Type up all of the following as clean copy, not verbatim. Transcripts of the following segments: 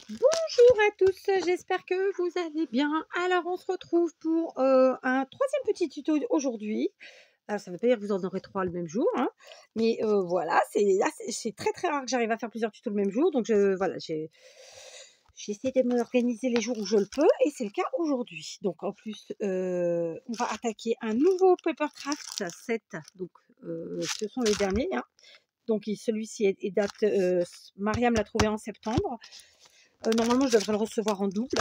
Bonjour à tous, j'espère que vous allez bien. Alors, on se retrouve pour un troisième petit tuto aujourd'hui. Alors, ça ne veut pas dire que vous en aurez trois le même jour, hein, mais voilà, c'est très très rare que j'arrive à faire plusieurs tutos le même jour. Donc, voilà, j'essaie de m'organiser les jours où je le peux, et c'est le cas aujourd'hui. Donc, en plus, on va attaquer un nouveau Papercraft 7. Donc, ce sont les derniers, hein. Donc, celui-ci est date, Mariam l'a trouvé en septembre. Normalement, je devrais le recevoir en double.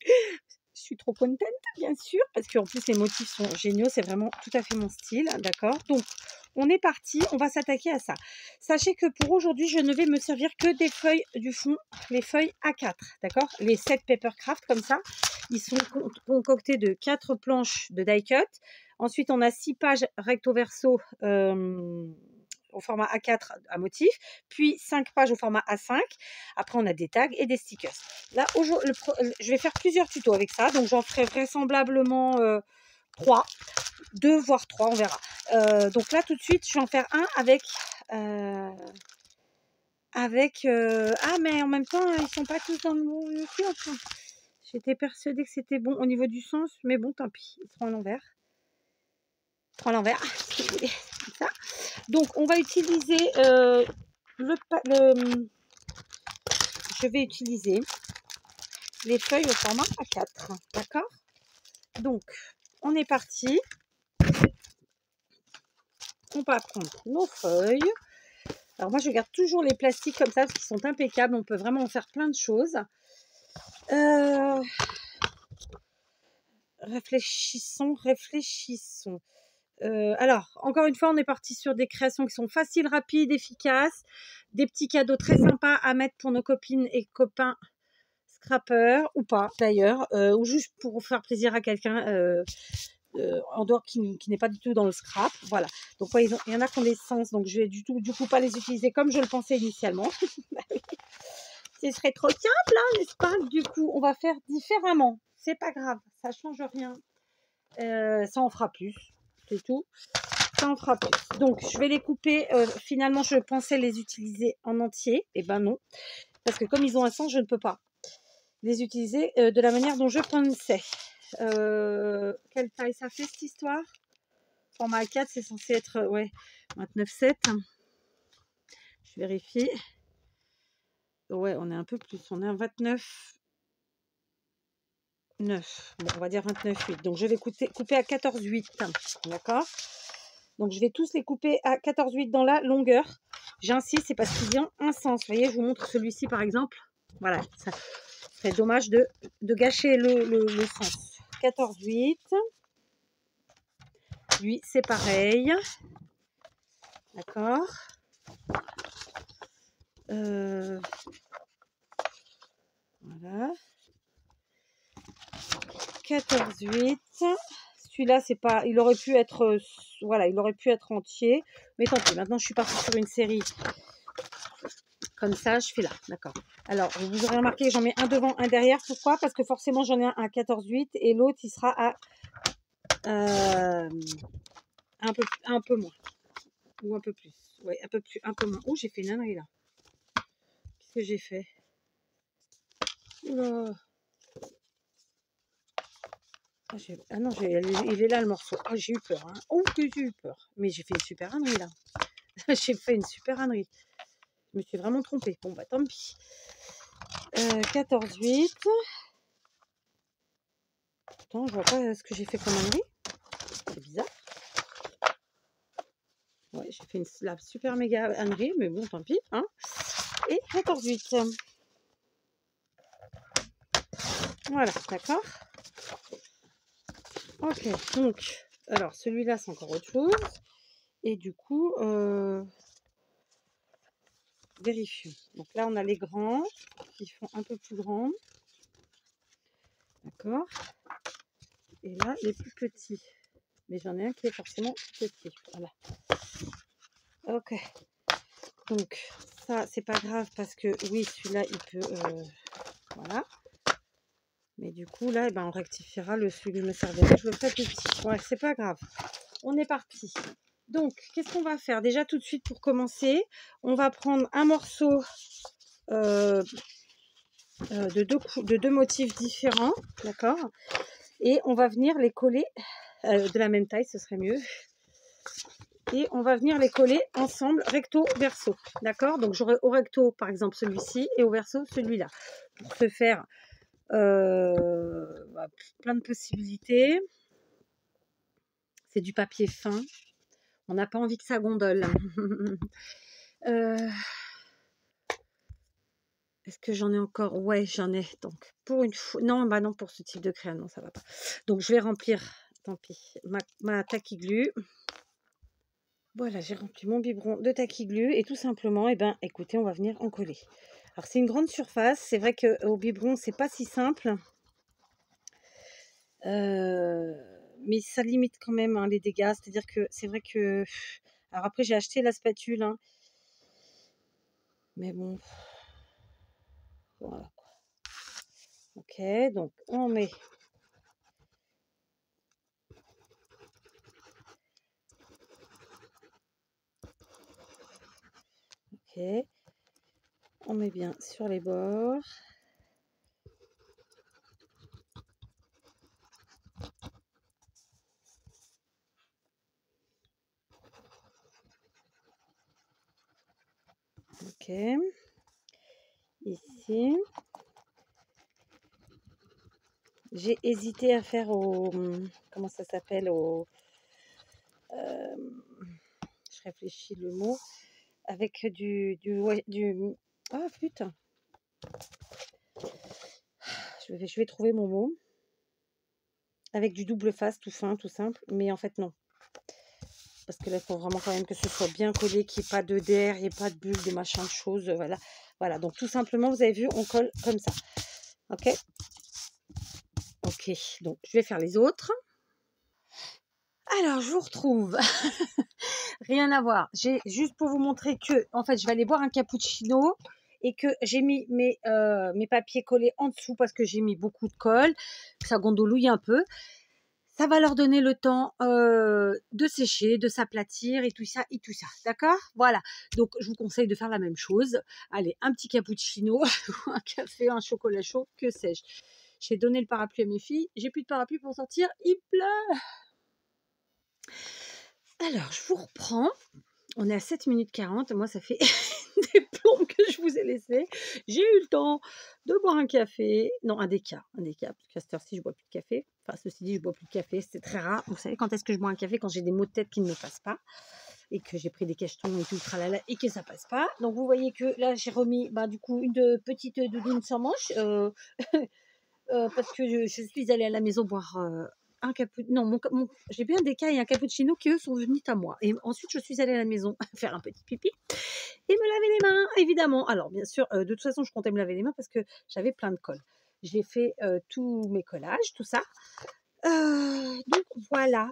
Je suis trop contente, bien sûr, parce qu'en plus, les motifs sont géniaux. C'est vraiment tout à fait mon style, d'accord? Donc, on est parti. On va s'attaquer à ça. Sachez que pour aujourd'hui, je ne vais me servir que des feuilles du fond, les feuilles A4, d'accord? Les 7 Papercraft, comme ça. Ils sont concoctés de 4 planches de die cut. Ensuite, on a 6 pages recto verso au format A4 à motif, puis 5 pages au format A5. Après, on a des tags et des stickers. Là, je vais faire plusieurs tutos avec ça, donc j'en ferai vraisemblablement 3, 2 voire 3, on verra. Donc là, tout de suite, je vais en faire un avec... ah, mais en même temps, ils sont pas tous dans le bon sens. J'étais persuadée que c'était bon au niveau du sens, mais bon, tant pis, ils seront à l'envers. À l'envers, si vous voulez, comme ça. Donc, on va utiliser je vais utiliser les feuilles au format A4, d'accord? Donc, on est parti. On va prendre nos feuilles. Alors, moi, je garde toujours les plastiques comme ça, parce qu'ils sont impeccables. On peut vraiment en faire plein de choses. Réfléchissons. Alors, encore une fois, on est parti sur des créations qui sont faciles, rapides, efficaces. Des petits cadeaux très sympas à mettre pour nos copines et copains scrappers, ou pas d'ailleurs, ou juste pour faire plaisir à quelqu'un en dehors qui n'est pas du tout dans le scrap. Voilà. Donc, ouais, il y en a qui ont des sens, donc je vais du coup pas les utiliser comme je le pensais initialement. Ce serait trop simple, hein, n'est-ce pas? Du coup, on va faire différemment. C'est pas grave, ça change rien. Ça en fera plus, c'est tout. Ça en fera plus. Donc, je vais les couper. Finalement, je pensais les utiliser en entier. Et ben non. Parce que comme ils ont un sens, je ne peux pas les utiliser de la manière dont je pensais. Quelle taille ça fait cette histoire? Format A4, c'est censé être 29,7. Je vérifie. Ouais, on est un peu plus. On est à 29,9. Bon, on va dire 29,8. Donc, je vais couper à 14,8. D'accord? Donc, je vais tous les couper à 14,8 dans la longueur. J'insiste, c'est parce qu'ils ont un sens. Vous voyez, je vous montre celui-ci, par exemple. Voilà, ça serait dommage de gâcher le sens. 14,8. Lui, c'est pareil. D'accord. Voilà. 14,8. Celui-là, c'est pas. Il aurait pu être. Voilà, il aurait pu être entier. Mais tant pis. Maintenant, je suis partie sur une série. Comme ça, je fais là. D'accord. Alors, vous aurez remarqué que j'en mets un devant, un derrière. Pourquoi? Parce que forcément, j'en ai un à 14,8 et l'autre, il sera à un peu moins. Ou un peu plus. Ouais, un peu moins. Oh, j'ai fait une ânerie là. Qu'est-ce que j'ai fait? Oula. Ah non, il est là le morceau. Ah, j'ai eu peur. Hein. Oh, que j'ai eu peur. Mais j'ai fait une super ânerie là. J'ai fait une super ânerie. Je me suis vraiment trompée. Bon, bah tant pis. 14,8. Attends, je vois pas ce que j'ai fait comme ânerie. C'est bizarre. Ouais, j'ai fait la super méga ânerie, mais bon, tant pis. Hein. Et 14,8. Voilà, d'accord. Ok, donc, alors celui-là, c'est encore autre chose. Et du coup, vérifions. Donc là, on a les grands qui font un peu plus grands. D'accord. Et là, les plus petits. Mais j'en ai un qui est forcément plus petit. Voilà. Ok. Donc, ça, c'est pas grave parce que, oui, celui-là, il peut... voilà. Mais du coup, là, eh ben, on rectifiera celui que je me servais. Je le ferai plus petit. Ouais, c'est pas grave. On est parti. Donc, qu'est-ce qu'on va faire? Déjà, tout de suite, pour commencer, on va prendre un morceau de deux motifs différents, d'accord? Et on va venir les coller de la même taille, ce serait mieux. Et on va venir les coller ensemble, recto, verso, d'accord? Donc j'aurai au recto, par exemple, celui-ci, et au verso, celui-là. Pour se faire plein de possibilités. C'est du papier fin. On n'a pas envie que ça gondole. Est-ce que j'en ai encore? Ouais, j'en ai. Donc, pour une fois... Non, bah non, pour ce type de crayon, non, ça va pas. Donc, je vais remplir, tant pis, ma tacky glue. Voilà, j'ai rempli mon biberon de tacky glue. Et tout simplement, eh ben, écoutez, on va venir en coller. Alors, c'est une grande surface. C'est vrai qu'au biberon, c'est pas si simple. Mais ça limite quand même hein, les dégâts. C'est-à-dire que c'est vrai que... Alors après, j'ai acheté la spatule. Hein. Mais bon... Voilà. Ok, donc on met... Ok. On met bien sur les bords. Ok. Ici. J'ai hésité à faire au... Comment ça s'appelle au... je réfléchis le mot. Avec du... Ah putain. Je vais trouver mon mot. Avec du double face, tout fin, tout simple. Mais en fait, non. Parce que là, il faut vraiment quand même que ce soit bien collé, qu'il n'y ait pas de d'air, il n'y ait pas de bulles, de machin, de choses. Voilà. Voilà. Donc, tout simplement, vous avez vu, on colle comme ça. Ok. Ok. Donc, je vais faire les autres. Alors, je vous retrouve. Rien à voir. J'ai juste pour vous montrer que, en fait, je vais aller boire un cappuccino et que j'ai mis mes papiers collés en dessous parce que j'ai mis beaucoup de colle. Ça gondolouille un peu. Ça va leur donner le temps de sécher, de s'aplatir et tout ça, D'accord? Voilà. Donc, je vous conseille de faire la même chose. Allez, un petit cappuccino, un café, un chocolat chaud, que sais-je. J'ai donné le parapluie à mes filles. J'ai plus de parapluie pour sortir. Il pleut. Alors, je vous reprends. On est à 7 minutes 40. Moi, ça fait des plombs que je vous ai laissés. J'ai eu le temps de boire un café. Non, un déca. Parce qu'à cette heure-ci, je bois plus de café. Enfin, ceci dit, je bois plus de café. C'est très rare. Vous savez quand est-ce que je bois un café? Quand j'ai des maux de tête qui ne me passent pas. Et que j'ai pris des cachetons et tout, tralala, et que ça passe pas. Donc, vous voyez que là, j'ai remis, du coup, une petite doudoune sans manche. Parce que je suis allée à la maison boire un cappuccino. Non, j'ai bu un déca et un cappuccino qui, eux, sont venus à moi. Et ensuite, je suis allée à la maison faire un petit pipi et me laver les mains, évidemment. Alors, bien sûr, de toute façon, je comptais me laver les mains parce que j'avais plein de colle. J'ai fait tous mes collages, tout ça. Donc, voilà.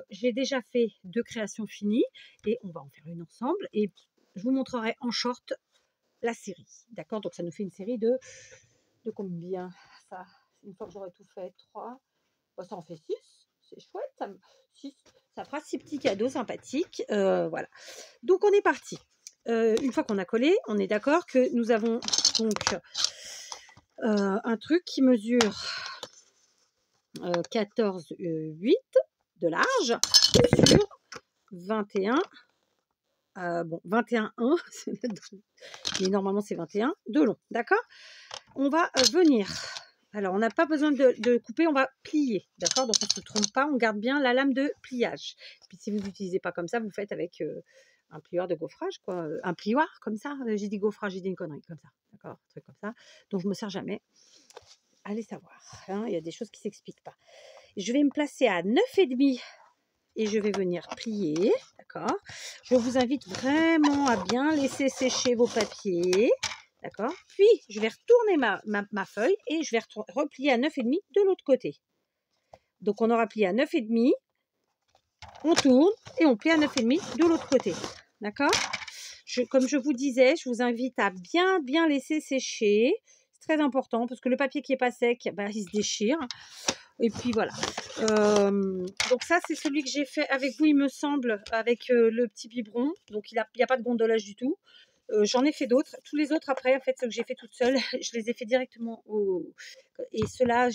J'ai déjà fait 2 créations finies et on va en faire une ensemble. Et je vous montrerai en short la série. D'accord? Donc, ça nous fait une série de combien ça? Une fois que j'aurai tout fait, 3. Bah, ça en fait 6. C'est chouette. Ça fera 6 petits cadeaux sympathiques. Voilà. Donc, on est parti. Une fois qu'on a collé, on est d'accord que nous avons donc un truc qui mesure 14,8 de large sur 21. Bon, 21,1. Mais normalement, c'est 21 de long. D'accord? On va venir. Alors, on n'a pas besoin de couper, on va plier. D'accord? Donc, on ne se trompe pas, on garde bien la lame de pliage. Puis, si vous n'utilisez pas comme ça, vous faites avec un plioir de gaufrage, quoi. Un plioir, comme ça. J'ai dit gaufrage, j'ai dit une connerie, comme ça. D'accord? Un truc comme ça. Donc, je ne me sers jamais. Allez savoir. Hein, il y a des choses qui ne s'expliquent pas. Je vais me placer à 9,5 et je vais venir plier. D'accord? Je vous invite vraiment à bien laisser sécher vos papiers. D'accord? Puis, je vais retourner ma feuille et je vais replier à 9,5 de l'autre côté. Donc, on aura plié à 9,5. On tourne et on plie à 9,5 de l'autre côté. D'accord? Comme je vous disais, je vous invite à bien laisser sécher. C'est très important parce que le papier qui n'est pas sec, il se déchire. Et puis voilà. Donc ça, c'est celui que j'ai fait avec vous, il me semble, avec le petit biberon. Donc il n'y a pas de gondolage du tout. J'en ai fait d'autres. Tous les autres après, en fait, ceux que j'ai fait toute seule, je les ai fait directement au et ceux-là,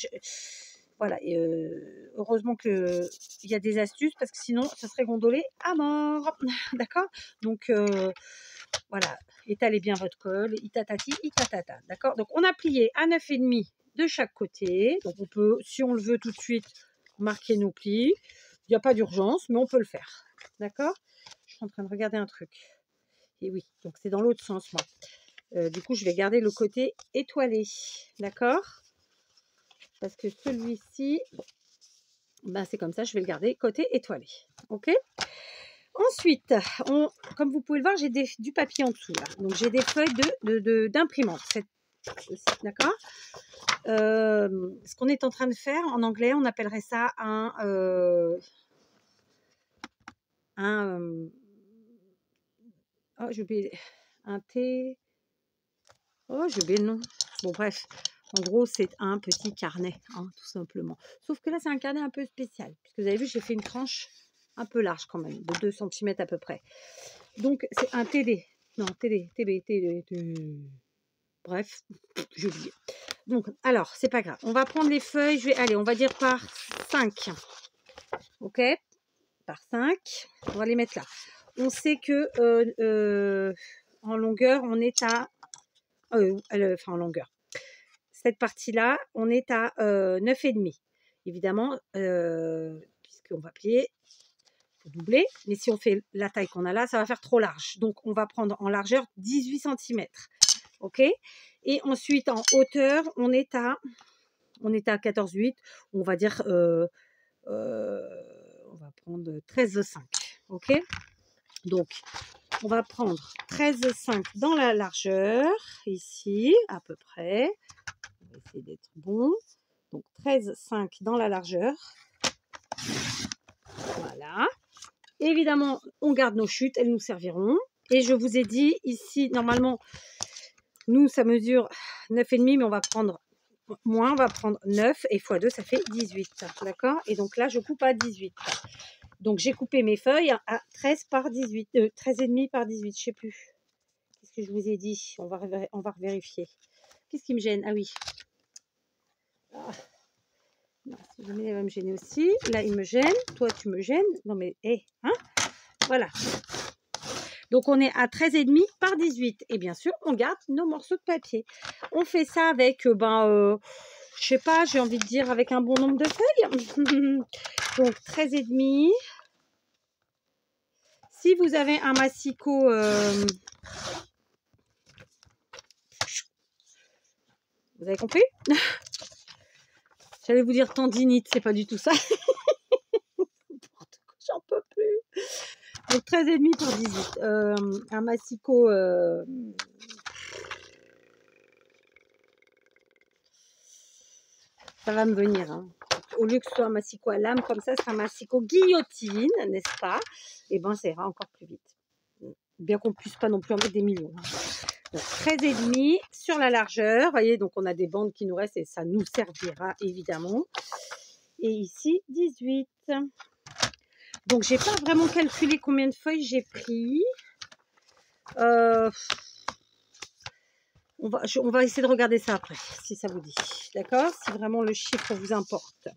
voilà et heureusement qu'il y a des astuces parce que sinon ça serait gondolé à mort. D'accord? Donc voilà, étalez bien votre colle, itatati, itatata. D'accord? Donc on a plié à 9,5 de chaque côté. Donc on peut, si on le veut tout de suite, marquer nos plis. Il n'y a pas d'urgence, mais on peut le faire. D'accord? Je suis en train de regarder un truc. Et oui, donc c'est dans l'autre sens, moi. Du coup, je vais garder le côté étoilé. D'accord? Parce que celui-ci, ben c'est comme ça, je vais le garder côté étoilé. Ok? Ensuite, comme vous pouvez le voir, j'ai du papier en dessous. Là. Donc, j'ai des feuilles d'imprimante. D'accord? Ce qu'on est en train de faire, en anglais, on appellerait ça oh, j'ai oublié. Un thé. Oh, j'ai oublié le nom. Bon, bref. En gros, c'est un petit carnet, hein, tout simplement. Sauf que là, c'est un carnet un peu spécial. Puisque vous avez vu, j'ai fait une tranche un peu large quand même, de 2 cm à peu près. Donc, c'est un TD. Non, TD. Bref, j'ai oublié. Donc, alors, c'est pas grave. On va prendre les feuilles. Allez, on va dire par 5. Ok? Par 5. On va les mettre là. On sait que en longueur, on est à... enfin, en longueur. Cette partie-là, on est à 9,5. Évidemment, puisqu'on va plier, il faut doubler. Mais si on fait la taille qu'on a là, ça va faire trop large. Donc, on va prendre en largeur 18 cm. OK? Et ensuite, en hauteur, on est à 14,8. On va dire, on va prendre 13,5. OK? Donc, on va prendre 13,5 dans la largeur, ici, à peu près. On va essayer d'être bon. Donc, 13,5 dans la largeur. Voilà. Évidemment, on garde nos chutes, elles nous serviront. Et je vous ai dit, ici, normalement, nous, ça mesure 9,5, mais on va prendre moins, on va prendre 9, et x2, ça fait 18. D'accord? Et donc là, je coupe à 18. Donc, j'ai coupé mes feuilles à 13 par 18, 13,5 par 18, je ne sais plus. Qu'est-ce que je vous ai dit? On va vérifier. Qu'est-ce qui me gêne? Ah oui. Ah. Non, si jamais il va me gêner aussi. Là, il me gêne. Toi, tu me gênes. Non, mais, hein? Voilà. Donc, on est à 13,5 par 18. Et bien sûr, on garde nos morceaux de papier. On fait ça avec, je sais pas, j'ai envie de dire avec un bon nombre de feuilles. Donc, 13,5. Si vous avez un massicot... vous avez compris? J'allais vous dire tendinite, c'est pas du tout ça. J'en peux plus. Donc 13,5 par 18. Un massicot... ça va me venir. Hein. Au lieu que ce soit un massicot à lame comme ça, c'est un massicot guillotine, n'est-ce pas? Et ben ça ira encore plus vite. Bien qu'on ne puisse pas non plus en mettre des millions. Hein. Donc 13,5 sur la largeur. Vous voyez, donc on a des bandes qui nous restent et ça nous servira évidemment. Et ici, 18. Donc, j'ai pas vraiment calculé combien de feuilles j'ai pris. On va essayer de regarder ça après, si ça vous dit. D'accord? Si vraiment le chiffre vous importe.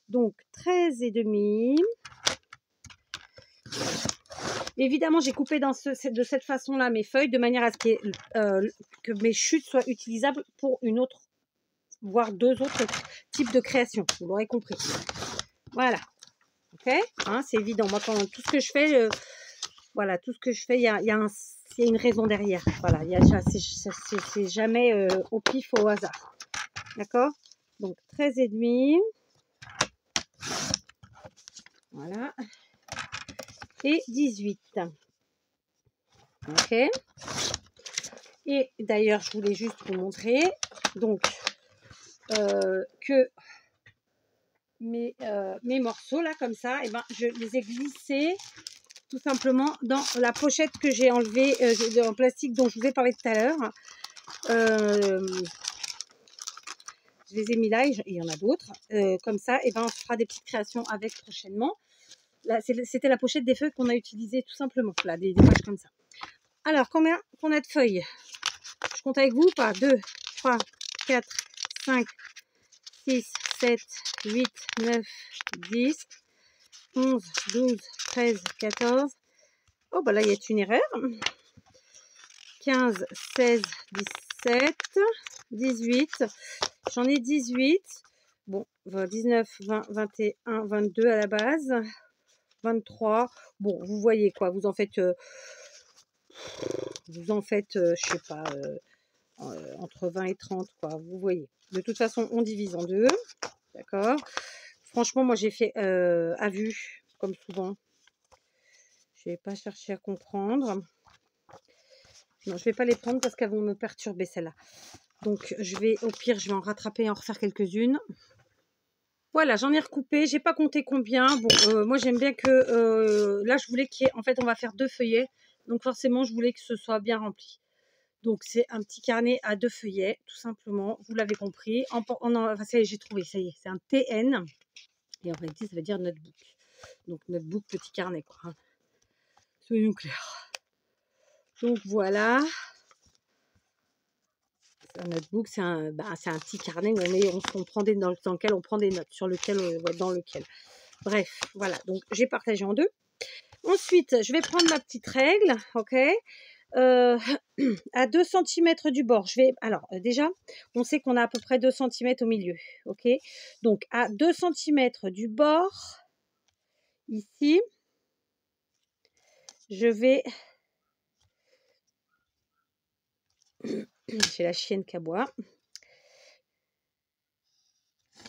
Donc, 13,5. Évidemment, j'ai coupé de cette façon-là mes feuilles de manière à ce que mes chutes soient utilisables pour une autre, voire 2 autres types de création. Vous l'aurez compris. Voilà. Ok, hein, c'est évident. Moi, quand tout ce que je fais, voilà, tout ce que je fais, il y a une raison derrière. Voilà, c'est jamais au pif, au hasard. D'accord? Donc 13,5. Voilà. Et 18. Ok. Et d'ailleurs, je voulais juste vous montrer donc que mes morceaux là comme ça, et ben je les ai glissés tout simplement dans la pochette que j'ai enlevée en plastique dont je vous ai parlé tout à l'heure. Je les ai mis là et il y en a d'autres. Comme ça, et ben on fera des petites créations avec prochainement. Là, c'était la pochette des feuilles qu'on a utilisées tout simplement. Là, des pages comme ça. Alors, combien qu'on a de feuilles? Je compte avec vous ou pas? 2, 3, 4, 5, 6, 7, 8, 9, 10, 11, 12, 13, 14. Oh, bah là, il y a une erreur. 15, 16, 17, 18. J'en ai 18. Bon, 19, 20, 21, 22 à la base. 23. Bon, vous voyez quoi. Vous en faites, je sais pas, entre 20 et 30, quoi. Vous voyez. De toute façon, on divise en deux. D'accord. Franchement, moi, j'ai fait à vue, comme souvent. Je vais pas chercher à comprendre. Non, je vais pas les prendre parce qu'elles vont me perturber, celles-là. Donc, au pire, je vais en rattraper et en refaire quelques-unes. Voilà, j'en ai recoupé. J'ai pas compté combien. Bon, moi, j'aime bien que... là, je voulais qu'il y ait... En fait, on va faire 2 feuillets. Donc, forcément, je voulais que ce soit bien rempli. Donc, c'est un petit carnet à 2 feuillets, tout simplement. Vous l'avez compris. Enfin, ça y est, j'ai trouvé. Ça y est, c'est un TN. Et en réalité, ça veut dire notebook. Donc, notebook, petit carnet, quoi. Hein. Soyons clairs. Donc, voilà. Un notebook, c'est un petit carnet où on prend dans lequel on prend des notes, dans lequel. Bref, voilà. Donc, j'ai partagé en deux. Ensuite, je vais prendre ma petite règle, ok, à 2 cm du bord. Alors, déjà, on sait qu'on a à peu près 2 cm au milieu, ok. Donc, à 2 cm du bord, ici, je vais... J'ai la chienne qui aboie.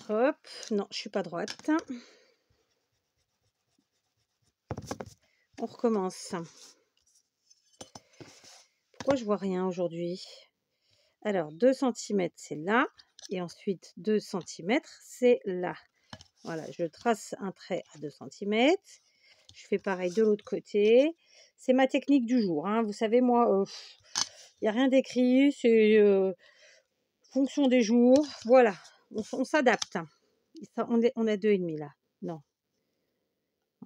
Hop, non, je suis pas droite. On recommence. Pourquoi je vois rien aujourd'hui? Alors, 2 cm, c'est là. Et ensuite, 2 cm, c'est là. Voilà, je trace un trait à 2 cm. Je fais pareil de l'autre côté. C'est ma technique du jour. Hein. Vous savez, moi, il n'y a rien d'écrit. C'est fonction des jours. Voilà, on s'adapte. On est 2,5 là. Non,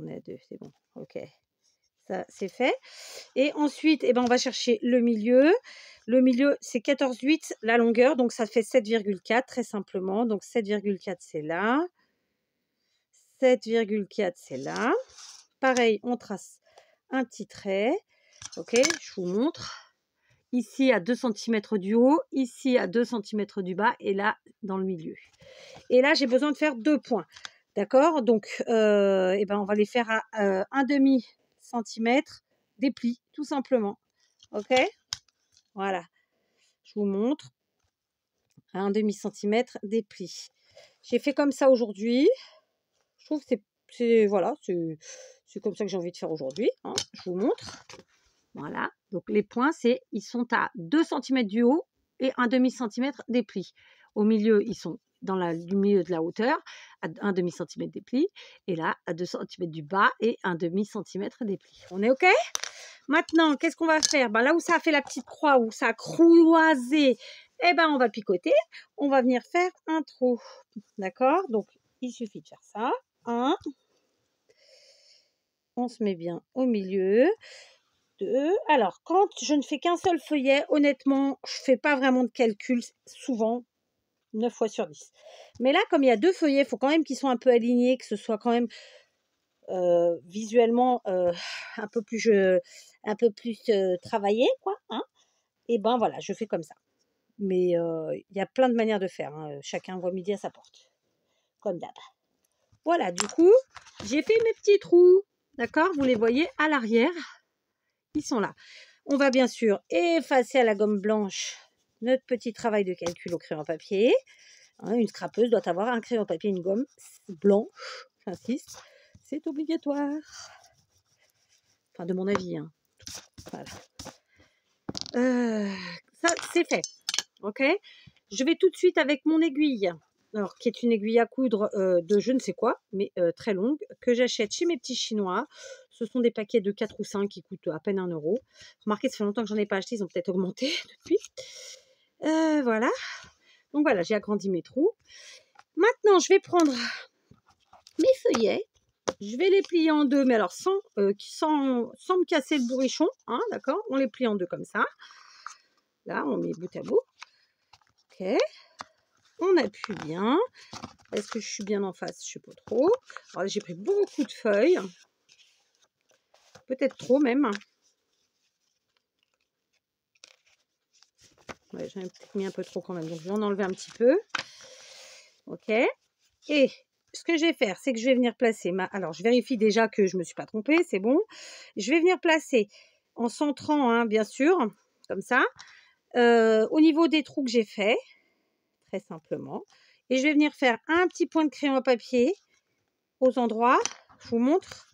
on est à 2, c'est bon. Ok, ça c'est fait. Et ensuite, on va chercher le milieu. Le milieu, c'est 14,8 la longueur. Donc, ça fait 7,4 très simplement. Donc, 7,4 c'est là. 7,4 c'est là. Pareil, on trace un petit trait. Ok, je vous montre. Ici à 2 cm du haut, ici à 2 cm du bas et là dans le milieu. Et là, j'ai besoin de faire 2 points. D'accord? Donc, on va les faire à 1,5 cm des plis, tout simplement. Ok? Voilà. Je vous montre. À 1,5 cm des plis. J'ai fait comme ça aujourd'hui. Je trouve que c'est comme ça que j'ai envie de faire aujourd'hui. Hein. Je vous montre. Voilà. Donc, les points, ils sont à 2 cm du haut et 1,5 cm des plis. Au milieu, ils sont dans le milieu de la hauteur, à 1,5 cm des plis. Et là, à 2 cm du bas et 1,5 cm des plis. On est OK? Maintenant, qu'est-ce qu'on va faire? Là où ça a fait la petite croix, où ça a croisé, on va picoter. On va venir faire un trou. D'accord? Donc, il suffit de faire ça. 1. On se met bien au milieu. 2. Alors, quand je ne fais qu'un seul feuillet, honnêtement, je ne fais pas vraiment de calcul, souvent, 9 fois sur 10. Mais là, comme il y a 2 feuillets, il faut quand même qu'ils soient un peu alignés, que ce soit quand même visuellement un peu plus travaillé, quoi. Hein. Et voilà, je fais comme ça. Mais il y a plein de manières de faire. Hein. Chacun voit midi à sa porte. Comme d'hab. Voilà, du coup, j'ai fait mes petits trous. D'accord? Vous les voyez à l'arrière. Ils sont là. On va bien sûr effacer à la gomme blanche notre petit travail de calcul au crayon papier. Hein, une scrapeuse doit avoir un crayon papier, une gomme blanche. J'insiste, c'est obligatoire. Enfin, de mon avis. Hein. Voilà. Ça, c'est fait. Ok. Je vais tout de suite avec mon aiguille. Alors, qui est une aiguille à coudre de je ne sais quoi, mais très longue, que j'achète chez mes petits Chinois. Ce sont des paquets de 4 ou 5 qui coûtent à peine 1 €. Remarquez, ça fait longtemps que j'en ai pas acheté, ils ont peut-être augmenté depuis. Voilà. Donc voilà, j'ai agrandi mes trous. Maintenant, je vais prendre mes feuillets. Je vais les plier en deux, mais alors sans me casser le bourrichon, hein, d'accord? On les plie en deux comme ça. Là, on met bout à bout. Ok. On appuie bien. Est-ce que je suis bien en face? Je ne sais pas trop. Alors, j'ai pris beaucoup de feuilles. Peut-être trop même. Ouais, j'en ai peut-être mis un peu trop quand même. Donc, je vais en enlever un petit peu. Ok. Et ce que je vais faire, c'est que je vais venir placer ma... Alors, je vérifie déjà que je ne me suis pas trompée. C'est bon. Je vais venir placer en centrant, hein, bien sûr, comme ça, au niveau des trous que j'ai fait, très simplement. Et je vais venir faire un petit point de crayon à papier aux endroits, je vous montre,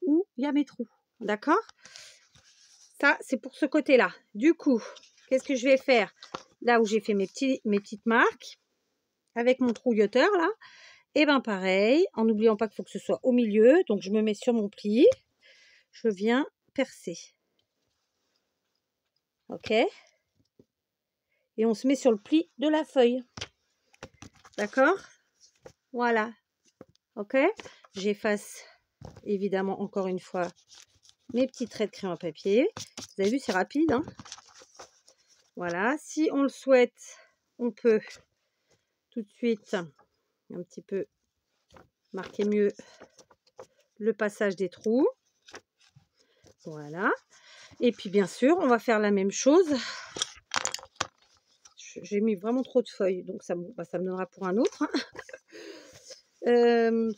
où il y a mes trous. D'accord? Ça, c'est pour ce côté-là. Du coup, qu'est-ce que je vais faire? Là où j'ai fait mes petites marques, avec mon trouilloteur, là, et bien pareil, en n'oubliant pas qu'il faut que ce soit au milieu. Donc, je me mets sur mon pli. Je viens percer. Ok? Et on se met sur le pli de la feuille. D'accord? Voilà. Ok? J'efface, évidemment, encore une fois, mes petits traits de crayon à papier. Vous avez vu, c'est rapide, hein? Voilà. Si on le souhaite, on peut tout de suite un petit peu marquer mieux le passage des trous. Voilà. Et puis, bien sûr, on va faire la même chose. J'ai mis vraiment trop de feuilles, donc ça me donnera pour un autre. Je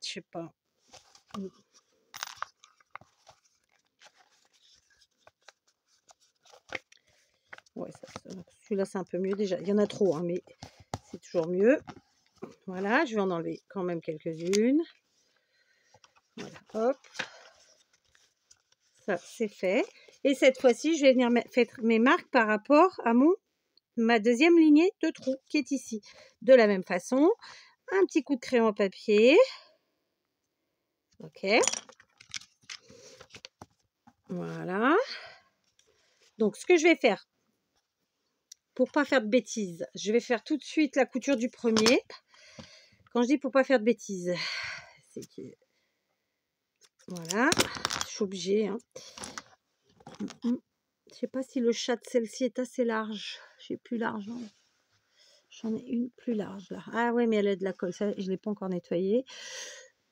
sais pas. Ouais, celui-là, c'est un peu mieux déjà. Il y en a trop, hein, mais c'est toujours mieux. Voilà, je vais en enlever quand même quelques-unes. Voilà, hop. Ça, c'est fait. Et cette fois-ci, je vais venir faire mes marques par rapport à ma deuxième lignée de trous qui est ici. De la même façon, un petit coup de crayon à papier. Ok. Voilà. Donc, ce que je vais faire, pour pas faire de bêtises, je vais faire tout de suite la couture du premier. Quand je dis pour pas faire de bêtises, c'est que... Voilà. Je suis obligée, hein. Je sais pas si le chat de celle-ci est assez large. J'ai plus large. Hein. J'en ai une plus large là. Ah ouais, mais elle a de la colle. Ça, je ne l'ai pas encore nettoyée.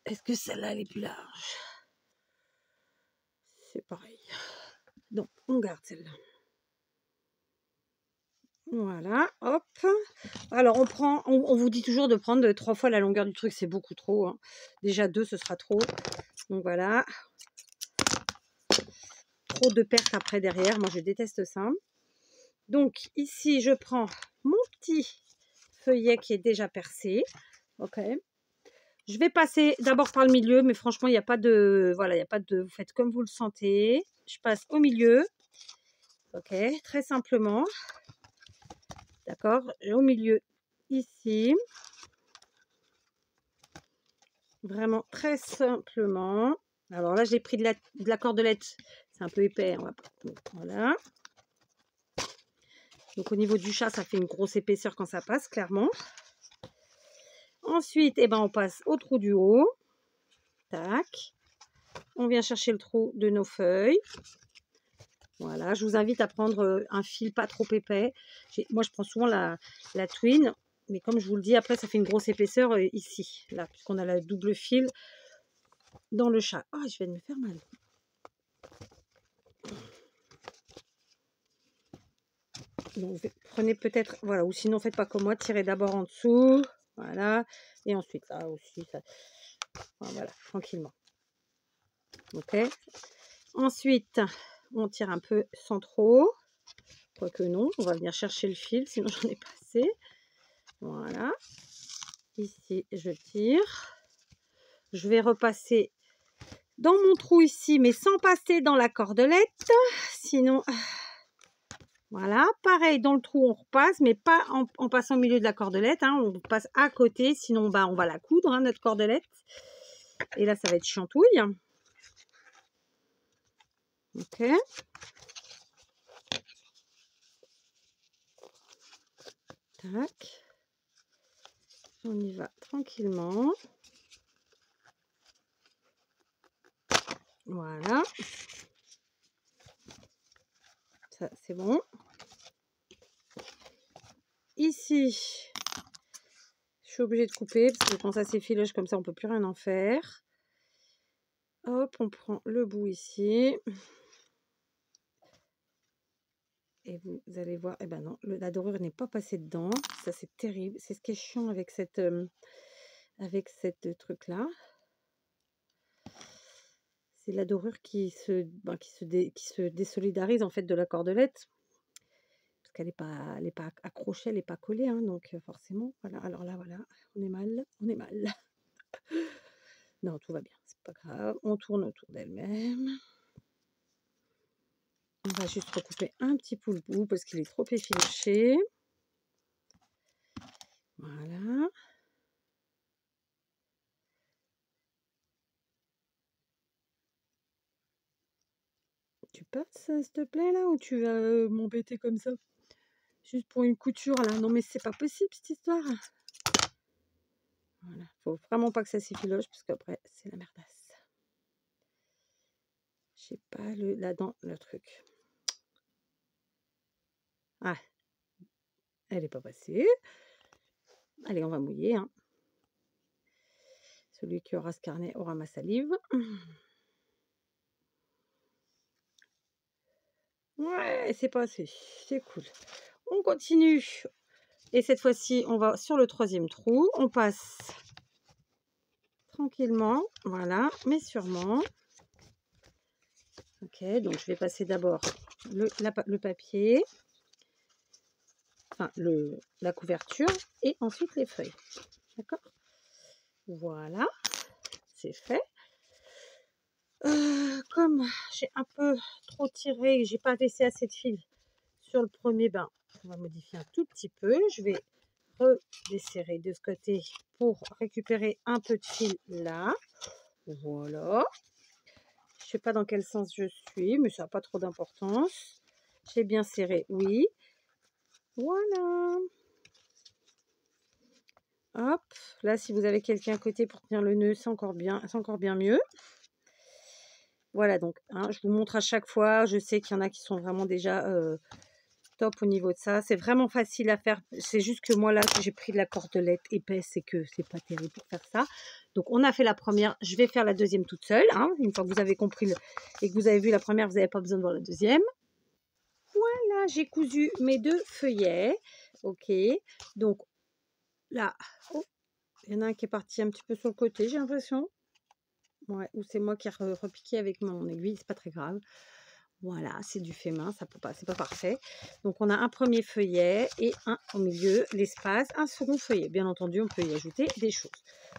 Est-ce que celle-là, elle est plus large? C'est pareil. Donc, on garde celle-là. Voilà, hop. Alors, on vous dit toujours de prendre 3 fois la longueur du truc. C'est beaucoup trop. Hein. Déjà 2, ce sera trop. Donc, voilà. Trop de pertes après derrière. Moi, je déteste ça. Donc, ici, je prends mon petit feuillet qui est déjà percé. Ok. Je vais passer d'abord par le milieu, mais franchement, il n'y a pas de... Voilà, il n'y a pas de... Vous faites comme vous le sentez. Je passe au milieu. Ok, très simplement. D'accord, au milieu, ici. Vraiment très simplement. Alors là, j'ai pris de la cordelette. C'est un peu épais. On va... Voilà. Donc au niveau du chat, ça fait une grosse épaisseur quand ça passe, clairement. Ensuite, eh ben, on passe au trou du haut. Tac. On vient chercher le trou de nos feuilles. Voilà, je vous invite à prendre un fil pas trop épais. Moi, je prends souvent la twin. Mais comme je vous le dis, après, ça fait une grosse épaisseur ici. Là, puisqu'on a la double fil dans le chat. Ah, je vais me faire mal. Donc, prenez peut-être... Voilà, ou sinon, faites pas comme moi. Tirez d'abord en dessous. Voilà. Et ensuite, là aussi, ça... Voilà, tranquillement. Ok. Ensuite, on tire un peu sans trop. Quoique non, on va venir chercher le fil, sinon j'en ai pas assez. Voilà. Ici, je tire. Je vais repasser dans mon trou ici, mais sans passer dans la cordelette. Sinon, voilà. Pareil, dans le trou, on repasse, mais pas en passant au milieu de la cordelette. Hein. On passe à côté, sinon bah, on va la coudre, hein, notre cordelette. Et là, ça va être chantouille. Ok. Tac. On y va tranquillement. Voilà. Ça, c'est bon. Ici, je suis obligée de couper parce que quand ça s'effiloche comme ça, on peut plus rien en faire. Hop, on prend le bout ici. Et vous allez voir, eh ben non, la dorure n'est pas passée dedans. Ça, c'est terrible. C'est ce qui est chiant avec cette truc-là. C'est la dorure qui se désolidarise en fait de la cordelette. Parce qu'elle n'est pas accrochée, elle n'est pas collée. Hein, donc forcément, voilà. Alors là, voilà, on est mal. On est mal. Non, tout va bien. C'est pas grave. On tourne autour d'elle-même. On va juste recouper un petit peu le bout parce qu'il est trop effiloché. Voilà. Tu passes, s'il te plaît, là, ou tu vas m'embêter comme ça? Juste pour une couture, là. Non, mais c'est pas possible, cette histoire. Voilà. Faut vraiment pas que ça s'effiloche parce qu'après, c'est la merdasse. Je sais pas, là-dedans, le truc. Ah, elle est pas passée. Allez, on va mouiller, hein. Celui qui aura ce carnet aura ma salive. Ouais, c'est passé. C'est cool. On continue. Et cette fois-ci, on va sur le troisième trou. On passe tranquillement. Voilà, mais sûrement. Ok, donc je vais passer d'abord le papier. Enfin, la couverture. Et ensuite les feuilles. D'accord? Voilà. C'est fait. Comme j'ai un peu trop tiré et j'ai pas laissé assez de fil sur le premier bain, on va modifier un tout petit peu. Je vais redesserrer de ce côté pour récupérer un peu de fil là. Voilà. Je sais pas dans quel sens je suis, mais ça n'a pas trop d'importance. J'ai bien serré, oui. Voilà. Hop. Là, si vous avez quelqu'un à côté pour tenir le nœud, c'est encore bien mieux. Voilà, donc, hein, je vous montre à chaque fois. Je sais qu'il y en a qui sont vraiment déjà top au niveau de ça. C'est vraiment facile à faire. C'est juste que moi, là, j'ai pris de la cordelette épaisse et que c'est pas terrible pour faire ça. Donc, on a fait la première. Je vais faire la deuxième toute seule. Hein. Une fois que vous avez compris et que vous avez vu la première, vous n'avez pas besoin de voir la deuxième. Voilà, j'ai cousu mes 2 feuillets. Ok. Donc, là, oh, il y en a un qui est parti un petit peu sur le côté, j'ai l'impression. Ouais, ou c'est moi qui ai repiqué avec mon aiguille, c'est pas très grave. Voilà, c'est du fait main, ça peut pas, c'est pas parfait. Donc on a un premier feuillet et un au milieu, l'espace, un second feuillet. Bien entendu, on peut y ajouter des choses.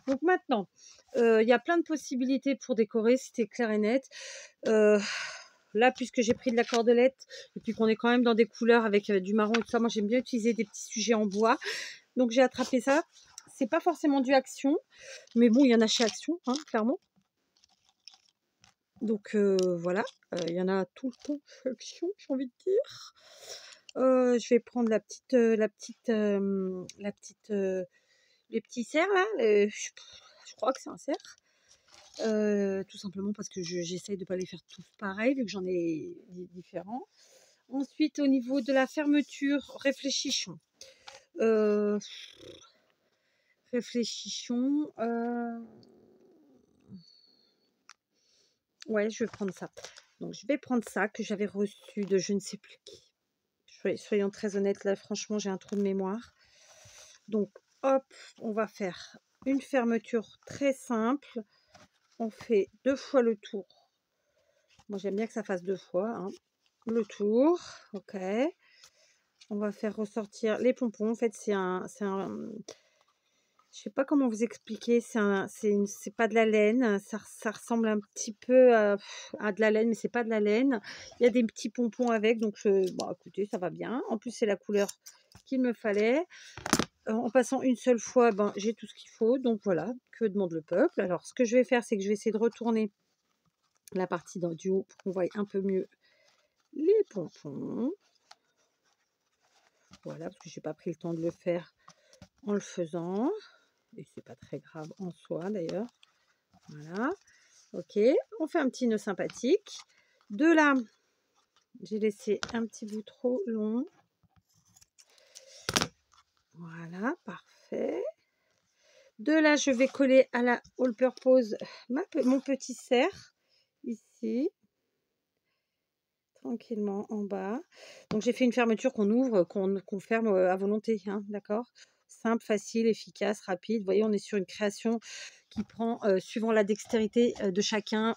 Donc maintenant, il y a plein de possibilités pour décorer, c'était clair et net. Là, puisque j'ai pris de la cordelette et puis qu'on est quand même dans des couleurs avec du marron et tout ça, moi j'aime bien utiliser des petits sujets en bois. Donc j'ai attrapé ça. C'est pas forcément du Action, mais bon, il y en a chez Action, hein, clairement. Donc voilà, il y en a tout le temps chez Action, j'ai envie de dire. Je vais prendre les petits cerfs là. Je crois que c'est un cerf. Tout simplement parce que j'essaye de ne pas les faire tous pareils, vu que j'en ai différents. Ensuite, au niveau de la fermeture, réfléchissons. Ouais, je vais prendre ça. Donc, je vais prendre ça que j'avais reçu de je ne sais plus qui. Soyons très honnêtes, là, franchement, j'ai un trou de mémoire. Donc, hop, on va faire une fermeture très simple. On fait 2 fois le tour. Moi, j'aime bien que ça fasse 2 fois. Hein. Le tour, ok. On va faire ressortir les pompons. En fait, je sais pas comment vous expliquer. C'est pas de la laine. Ça ressemble un petit peu à de la laine, mais c'est pas de la laine. Il y a des petits pompons avec, donc bon, écoutez, ça va bien. En plus, c'est la couleur qu'il me fallait. En passant une seule fois, ben, j'ai tout ce qu'il faut. Donc voilà, que demande le peuple. Alors, ce que je vais faire, c'est que je vais essayer de retourner la partie du haut pour qu'on voie un peu mieux les pompons. Voilà, parce que j'ai pas pris le temps de le faire en le faisant. et c'est pas très grave en soi d'ailleurs. Voilà, ok, on fait un petit nœud sympathique. De là, j'ai laissé un petit bout trop long. Voilà, parfait. De là, je vais coller à la all purpose mon petit cerf ici, tranquillement en bas. Donc j'ai fait une fermeture qu'on ouvre, qu'on ferme à volonté, hein, d'accord? Simple, facile, efficace, rapide. Vous voyez, on est sur une création qui prend, suivant la dextérité de chacun,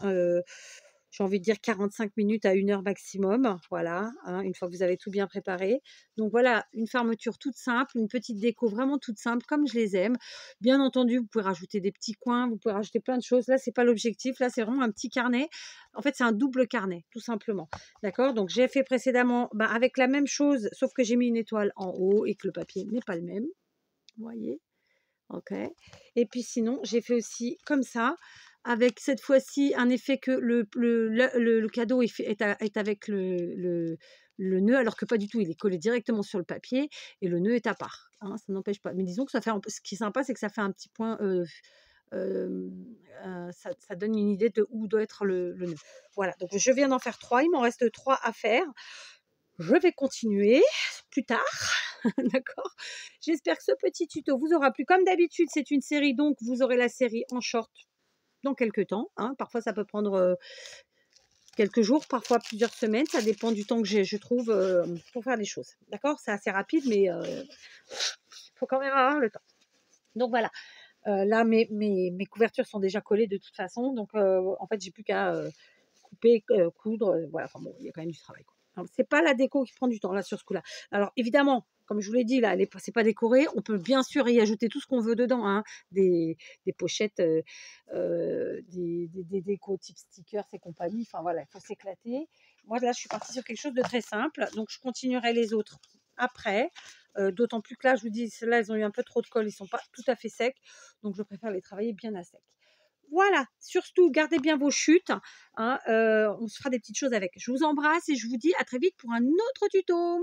j'ai envie de dire 45 minutes à 1 heure maximum. Voilà, hein, une fois que vous avez tout bien préparé. Donc voilà, une fermeture toute simple, une petite déco vraiment toute simple, comme je les aime. Bien entendu, vous pouvez rajouter des petits coins, vous pouvez rajouter plein de choses. Là, c'est pas l'objectif. Là, c'est vraiment un petit carnet. En fait, c'est un double carnet, tout simplement. D'accord? Donc, j'ai fait précédemment avec la même chose, sauf que j'ai mis une étoile en haut et que le papier n'est pas le même. Vous voyez? Ok. Et puis sinon, j'ai fait aussi comme ça, avec cette fois-ci un effet que le cadeau est avec le nœud, alors que pas du tout, il est collé directement sur le papier et le nœud est à part, hein, ça n'empêche pas. Mais disons que ça fait ce qui est sympa, c'est que ça fait un petit point, ça donne une idée de où doit être le nœud. Voilà, donc je viens d'en faire 3, il m'en reste 3 à faire. Je vais continuer plus tard. D'accord. J'espère que ce petit tuto vous aura plu. Comme d'habitude, c'est une série, donc vous aurez la série en short dans quelques temps, hein. Parfois, ça peut prendre quelques jours, parfois plusieurs semaines. Ça dépend du temps que je trouve pour faire les choses. D'accord. C'est assez rapide, mais il faut quand même avoir le temps. Donc voilà. Là, mes couvertures sont déjà collées de toute façon. Donc, en fait, j'ai plus qu'à couper, coudre. Voilà. Enfin bon, il y a quand même du travail, quoi. C'est pas la déco qui prend du temps là sur ce coup-là. Alors évidemment, comme je vous l'ai dit là, c'est pas décoré. On peut bien sûr y ajouter tout ce qu'on veut dedans, hein. Des pochettes, des décos type stickers et compagnie. Enfin voilà, il faut s'éclater. Moi là, je suis partie sur quelque chose de très simple, donc je continuerai les autres après. D'autant plus que là, je vous dis, ceux-là, ils ont eu un peu trop de colle, ils sont pas tout à fait secs, donc je préfère les travailler bien à sec. Voilà, surtout gardez bien vos chutes, hein, on se fera des petites choses avec. Je vous embrasse et je vous dis à très vite pour un autre tuto.